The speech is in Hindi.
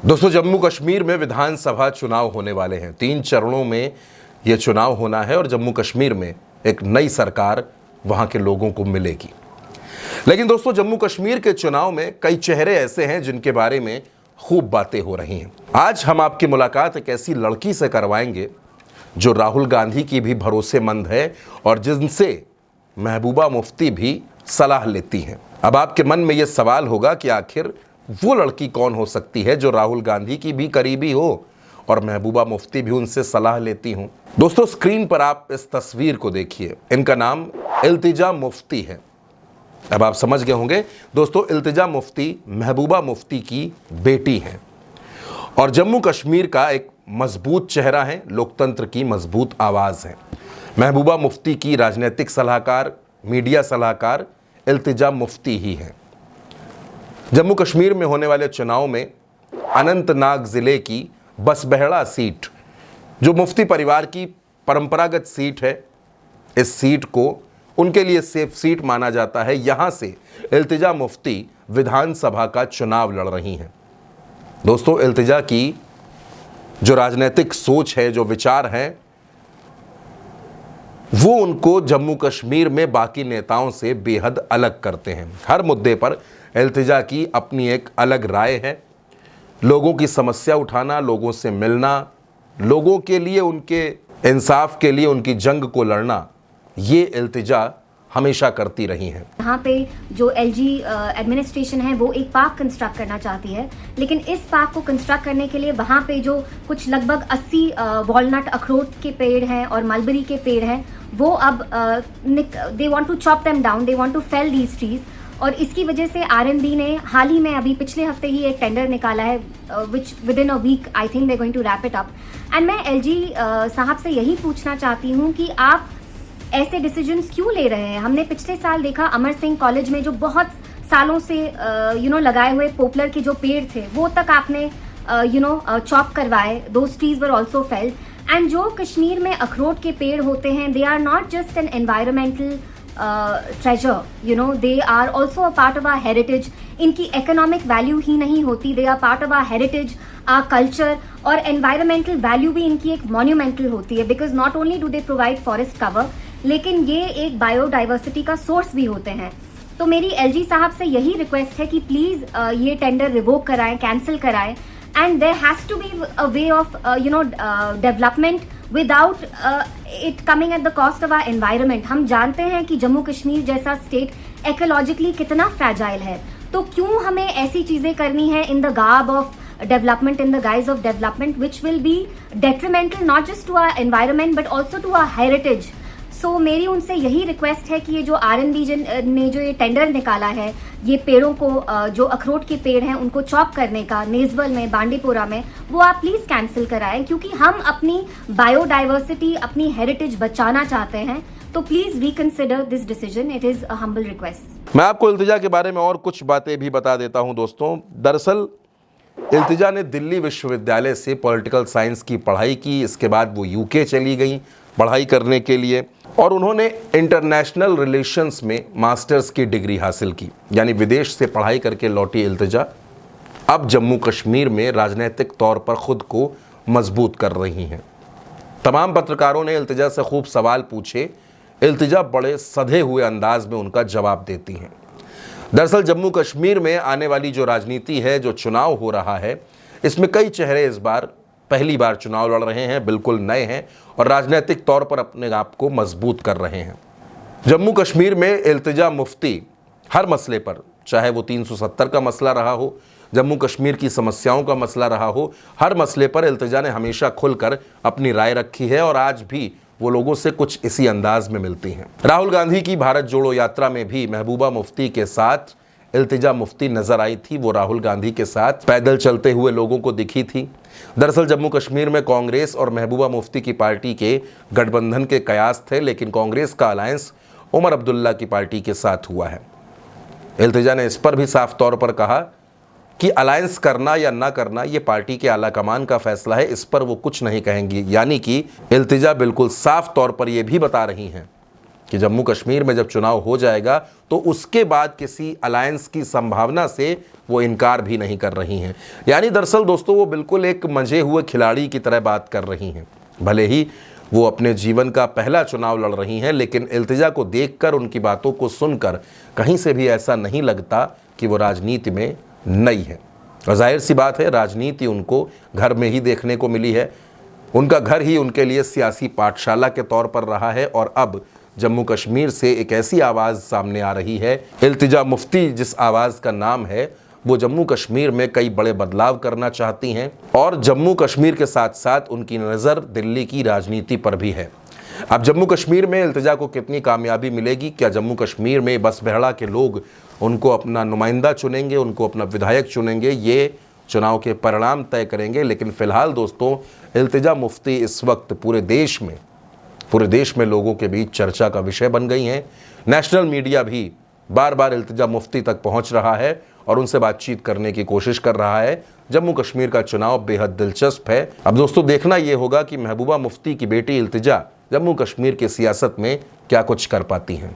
दोस्तों, जम्मू कश्मीर में विधानसभा चुनाव होने वाले हैं। 3 चरणों में यह चुनाव होना है और जम्मू कश्मीर में एक नई सरकार वहां के लोगों को मिलेगी। लेकिन दोस्तों, जम्मू कश्मीर के चुनाव में कई चेहरे ऐसे हैं जिनके बारे में खूब बातें हो रही हैं। आज हम आपकी मुलाकात एक ऐसी लड़की से करवाएंगे जो राहुल गांधी की भी भरोसेमंद है और जिनसे महबूबा मुफ्ती भी सलाह लेती हैं। अब आपके मन में यह सवाल होगा कि आखिर वो लड़की कौन हो सकती है जो राहुल गांधी की भी करीबी हो और महबूबा मुफ्ती भी उनसे सलाह लेती हूं। दोस्तों, स्क्रीन पर आप इस तस्वीर को देखिए। इनका नाम इल्तिजा मुफ्ती है। अब आप समझ गए होंगे दोस्तों, इल्तिजा मुफ्ती महबूबा मुफ्ती की बेटी हैं और जम्मू कश्मीर का एक मजबूत चेहरा है, लोकतंत्र की मजबूत आवाज़ है। महबूबा मुफ्ती की राजनीतिक सलाहकार, मीडिया सलाहकार इल्तिजा मुफ्ती ही हैं। जम्मू कश्मीर में होने वाले चुनाव में अनंतनाग ज़िले की बसबेहड़ा सीट, जो मुफ्ती परिवार की परंपरागत सीट है, इस सीट को उनके लिए सेफ सीट माना जाता है। यहाँ से इल्तिजा मुफ्ती विधानसभा का चुनाव लड़ रही हैं। दोस्तों, इल्तिजा की जो राजनीतिक सोच है, जो विचार हैं, वो उनको जम्मू कश्मीर में बाकी नेताओं से बेहद अलग करते हैं। हर मुद्दे पर इल्तिजा की अपनी एक अलग राय है। लोगों की समस्या उठाना, लोगों से मिलना, लोगों के लिए, उनके इंसाफ के लिए उनकी जंग को लड़ना, ये इल्तिजा हमेशा करती रही हैं। यहाँ पे जो एलजी एडमिनिस्ट्रेशन है वो एक पार्क कंस्ट्रक्ट करना चाहती है, लेकिन इस पार्क को कंस्ट्रक्ट करने के लिए वहाँ पे जो कुछ लगभग 80 वॉलनट अखरोट के पेड़ हैं और मलबरी के पेड़ हैं, वो अब they want to chop them down, they want to fell these trees. और इसकी वजह से आरएनबी ने हाल ही में अभी पिछले हफ्ते ही एक टेंडर निकाला है, which within a week I think they going to wrap it up. And मैं एलजी साहब से यही पूछना चाहती हूँ कि आप ऐसे डिसीजंस क्यों ले रहे हैं। हमने पिछले साल देखा अमर सिंह कॉलेज में जो बहुत सालों से लगाए हुए पोपलर के जो पेड़ थे वो तक आपने चॉप करवाए, those trees were also felled. And जो कश्मीर में अखरोट के पेड़ होते हैं, they are not just an environmental treasure, they are also a part of our heritage. इनकी economic value ही नहीं होती, they are part of our heritage, our culture, और environmental value भी इनकी एक monumental होती है, because not only do they provide forest cover, लेकिन ये एक biodiversity का source भी होते हैं। तो मेरी एलजी साहब से यही रिक्वेस्ट है कि प्लीज़ ये टेंडर रिवोक कराएं, कैंसिल कराएं, and there has to be a way of development without it coming at the cost of our environment. हम जानते हैं कि जम्मू कश्मीर जैसा स्टेट ecologically कितना fragile है, तो क्यों हमें ऐसी चीज़ें करनी है in the garb of development, in the guise of development, which will be detrimental not just to our environment but also to our heritage. सो मेरी उनसे यही रिक्वेस्ट है कि ये जो आरएनबी ने जो ये टेंडर निकाला है, ये पेड़ों को, जो अखरोट के पेड़ हैं उनको चॉप करने का नेजबल में, बांडीपोरा में, वो आप प्लीज़ कैंसिल कराएं, क्योंकि हम अपनी बायोडाइवर्सिटी, अपनी हेरिटेज बचाना चाहते हैं। तो please reconsider this decision, it is a humble request. मैं आपको इल्तिजा के बारे में और कुछ बातें भी बता देता हूँ। दोस्तों, दरअसल इल्तिजा ने दिल्ली विश्वविद्यालय से पॉलिटिकल साइंस की पढ़ाई की। इसके बाद वो यूके चली गई पढ़ाई करने के लिए और उन्होंने इंटरनेशनल रिलेशंस में मास्टर्स की डिग्री हासिल की, यानी विदेश से पढ़ाई करके लौटी इल्तिजा अब जम्मू कश्मीर में राजनीतिक तौर पर खुद को मजबूत कर रही हैं। तमाम पत्रकारों ने इल्तिजा से खूब सवाल पूछे। इल्तिजा बड़े सधे हुए अंदाज में उनका जवाब देती हैं। दरअसल जम्मू कश्मीर में आने वाली जो राजनीति है, जो चुनाव हो रहा है, इसमें कई चेहरे इस बार पहली बार चुनाव लड़ रहे हैं, बिल्कुल नए हैं और राजनीतिक तौर पर अपने आप को मजबूत कर रहे हैं। जम्मू कश्मीर में इल्तिजा मुफ्ती हर मसले पर, चाहे वो 370 का मसला रहा हो, जम्मू कश्मीर की समस्याओं का मसला रहा हो, हर मसले पर इल्तिजा ने हमेशा खुलकर अपनी राय रखी है और आज भी वो लोगों से कुछ इसी अंदाज में मिलती हैं। राहुल गांधी की भारत जोड़ो यात्रा में भी महबूबा मुफ्ती के साथ इल्तिजा मुफ्ती नजर आई थी। वो राहुल गांधी के साथ पैदल चलते हुए लोगों को दिखी थी। दरअसल जम्मू कश्मीर में कांग्रेस और महबूबा मुफ्ती की पार्टी के गठबंधन के कयास थे, लेकिन कांग्रेस का अलायंस उमर अब्दुल्ला की पार्टी के साथ हुआ है। इल्तिजा ने इस पर भी साफ तौर पर कहा कि अलायंस करना या ना करना ये पार्टी के आला कमान का फैसला है, इस पर वो कुछ नहीं कहेंगी। यानी कि इल्तिजा बिल्कुल साफ तौर पर ये भी बता रही हैं कि जम्मू कश्मीर में जब चुनाव हो जाएगा तो उसके बाद किसी अलायंस की संभावना से वो इनकार भी नहीं कर रही हैं। यानी दरअसल दोस्तों वो बिल्कुल एक मंझे हुए खिलाड़ी की तरह बात कर रही हैं। भले ही वो अपने जीवन का पहला चुनाव लड़ रही हैं, लेकिन इल्तिजा को देखकर, उनकी बातों को सुनकर कहीं से भी ऐसा नहीं लगता कि वो राजनीति में नई है। और जाहिर सी बात है, राजनीति उनको घर में ही देखने को मिली है। उनका घर ही उनके लिए सियासी पाठशाला के तौर पर रहा है। और अब जम्मू कश्मीर से एक ऐसी आवाज़ सामने आ रही है, इल्तिजा मुफ्ती जिस आवाज़ का नाम है, वो जम्मू कश्मीर में कई बड़े बदलाव करना चाहती हैं। और जम्मू कश्मीर के साथ साथ उनकी नज़र दिल्ली की राजनीति पर भी है। अब जम्मू कश्मीर में इल्तिजा को कितनी कामयाबी मिलेगी, क्या जम्मू कश्मीर में बस बेहड़ा के लोग उनको अपना नुमाइंदा चुनेंगे, उनको अपना विधायक चुनेंगे, ये चुनाव के परिणाम तय करेंगे। लेकिन फ़िलहाल दोस्तों इल्तिजा मुफ्ती इस वक्त पूरे देश में लोगों के बीच चर्चा का विषय बन गई हैं। नेशनल मीडिया भी बार बार इल्तिजा मुफ्ती तक पहुंच रहा है और उनसे बातचीत करने की कोशिश कर रहा है। जम्मू कश्मीर का चुनाव बेहद दिलचस्प है। अब दोस्तों देखना यह होगा कि महबूबा मुफ्ती की बेटी इल्तिजा जम्मू कश्मीर की सियासत में क्या कुछ कर पाती हैं।